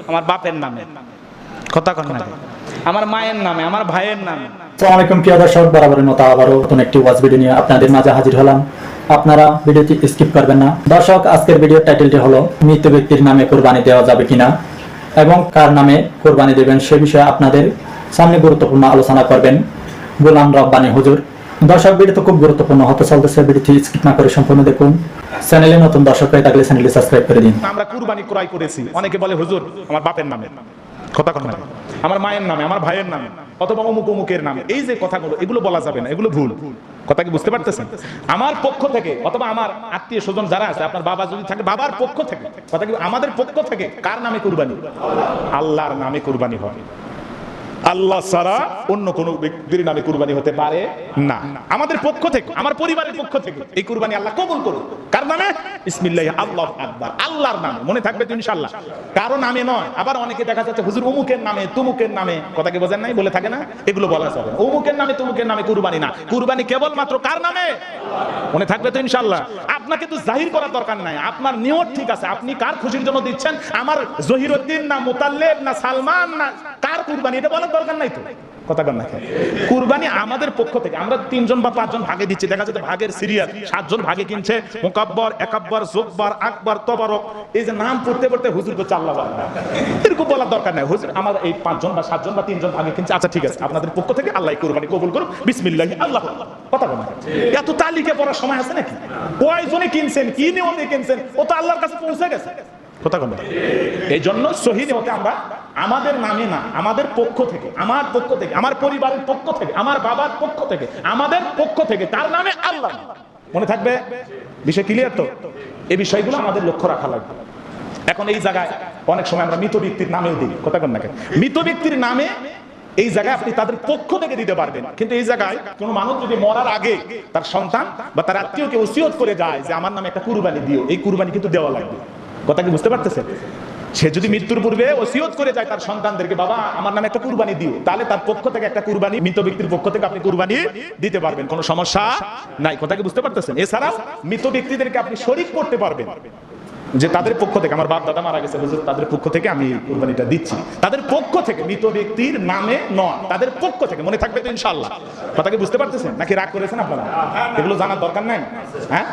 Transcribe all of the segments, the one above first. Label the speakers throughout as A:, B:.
A: আমার বাপের নামে, কথা কন না, আমার মায়ের নামে, আমার ভাইয়ের নামে।
B: আসসালামু আলাইকুম প্রিয় দর্শক, বরাবরের মতো আবারও নতুন একটি ওয়াজ ভিডিও নিয়ে আপনাদের মাঝে হাজির হলাম। আপনারা ভিডিওটি স্কিপ করবেন না। দর্শক, আজকের ভিডিওর টাইটেলটি হলো মৃত ব্যক্তির নামে কুরবানি দেওয়া যাবে কিনা এবং কার নামে কুরবানি দেবেন সে বিষয়ে আপনাদের সামনে গুরুত্বপূর্ণ আলোচনা করবেন গোলাম রব্বানী হুজুর। দর্শক, ভিডিও তো খুব গুরুত্বপূর্ণ হতে চলতেছে, ভিডিওটি স্কিপ না করে সম্পূর্ণ দেখুন। চ্যানেলে নতুন দর্শক হয়ে থাকলে চ্যানেলটি সাবস্ক্রাইব করে দিন।
A: আমরা কুরবানি ক্রয় করেছি, অনেকে বলে হুজুর আমার বাপের নামে, কথা কন না, আমার মায়ের নামে, আমার ভাইয়ের নামে, অথবা অমুক অমুকের নামে। এই যে কথাগুলো, এগুলো বলা যাবে না, এগুলো ভুল। কথা কি বুঝতে পারতেছেন? আমার পক্ষ থেকে অথবা আমার আত্মীয় স্বজন যারা আছে, আপনার বাবা যদি থাকে বাবার পক্ষ থেকে, কথা কি আমাদের পক্ষ থেকে কার নামে কুরবানি? আল্লাহর নামে কুরবানি হয়। আল্লাহ ছাড়া অন্য কোন ব্যক্তির নামে কুরবানি হতে পারে না। আমাদের পক্ষ থেকে, আমার পরিবারের পক্ষ থেকে এই কুরবানি আল্লাহ কবুল করুন। কার নামে? বিসমিল্লাহ, আল্লাহু আকবার, আল্লাহর নামে। মনে থাকবে তো ইনশাআল্লাহ, কারো নামে নয়। আবার অনেকে দেখা যাচ্ছে হুজুর অমুকের নামে, তুমুকের নামে, কথা কি বোঝেন নাই, বলে থাকে না, এগুলো বলা যাবে না। অমুকের নামে তুমুকের নামে কুরবানি না, কুরবানি কেবল মাত্র কার নামে? মনে থাকবে তো ইনশাআল্লাহ। আপনাকে তো জাহির করার দরকার নাই, আপনার নিয়ত ঠিক আছে, আপনি কার খুশির জন্য দিচ্ছেন, আমার জহিরউদ্দিন না মুতাল্লিব না সালমান না কার কুরবানি, এটা বলার দরকার নাই তো, কথা কন না। কুরবানি আমাদের পক্ষ থেকে, আমরা 3জন বা 5জন ভাগে দিচ্ছি। দেখা যাচ্ছে ভাগের সিরিয়াল 7জন ভাগে কিনছে, মুকাব্বর, একাব্বর, জুব্বার, আকবর, তবারক, এই যে নাম পড়তে পড়তে হুজুর তো আল্লাহ এরকম বলার দরকার নাই। হুজুর আমার এই 5জন বা 7জন বা 3জন ভাগে কিনছে, আচ্ছা ঠিক আছে, আপনাদের পক্ষ থেকে আল্লাহ কুরবানি কবুল করুন, বিসমিল্লাহ, আল্লাহ, কথা কন না। এত তালিকা পড়ার সময় আছে নাকি? কয়জনে কিনছেন, কি নিয়মে কিনছেন, ও তো আল্লাহর কাছে পৌঁছে গেছে, কথা কন না। এই জন্য সহিহ হতে আমরা আমাদের নামে না, আমাদের পক্ষ থেকে, আমার পক্ষ থেকে, আমার পরিবারের পক্ষ থেকে, আমার বাবার পক্ষ থেকে, আমাদের পক্ষ থেকে তার নামে আল্লাহ। মনে থাকবে, বিষয় ক্লিয়ার তো? এই বিষয়গুলো আমাদের লক্ষ্য রাখা লাগবে। এখন এই জায়গায় অনেক সময় আমরা মৃত ব্যক্তির নামেও দিই, কথা কন না। মৃত ব্যক্তির নামে এই জায়গায় আপনি তাদের পক্ষ থেকে দিতে পারবেন, কিন্তু এই জায়গায় কোনো মানুষ যদি মরার আগে তার সন্তান বা তার আত্মীয়কে ওসিয়ত করে যায় যে আমার নামে একটা কুরবানি দিও, এই কুরবানি কিন্তু দেওয়া লাগবে, কথা কি বুঝতে পারতেছেন? সে যদি মৃত্যুর পূর্বে ওসিয়ত করে যায় তার সন্তানদেরকে, বাবা আমার নামে একটা কুরবানি দিও, তাহলে তার পক্ষ থেকে একটা কুরবানি, মৃত ব্যক্তির পক্ষ থেকে আপনি কুরবানি দিতে পারবেন, কোনো সমস্যা নাই, কথা কি বুঝতে পারতেছেন? এছাড়াও মৃত ব্যক্তিদেরকে আপনি শরীক করতে পারবেন, যে তাদের পক্ষ থেকে, আমার বাপ দাদা মারা গেছে হুজুর, তাদের পক্ষ থেকে আমি কুরবানিটা দিচ্ছি, তাদের পক্ষ থেকে, মৃত ব্যক্তির নামে নয়, তাদের পক্ষ থেকে। মনে থাকবে তো ইনশাআল্লাহ? কথা কি বুঝতে পারতেছেন নাকি রাগ করেছেন আপনারা? এগুলো জানার দরকার নাই, হ্যাঁ?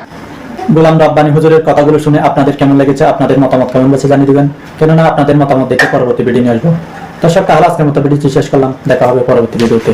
B: গোলাম রব্বানী হুজুরের কথাগুলো শুনে আপনাদের কেমন লেগেছে, আপনাদের মতামত কমেন্ট বক্সে জানিয়ে দিবেন, কেননা আপনাদের মতামত দেখে পরবর্তী ভিডিও নিয়ে আসবো। দর্শক, তাহলে আজকের মতো ভিডিওটি শেষ করলাম, দেখা হবে পরবর্তী ভিডিওতে।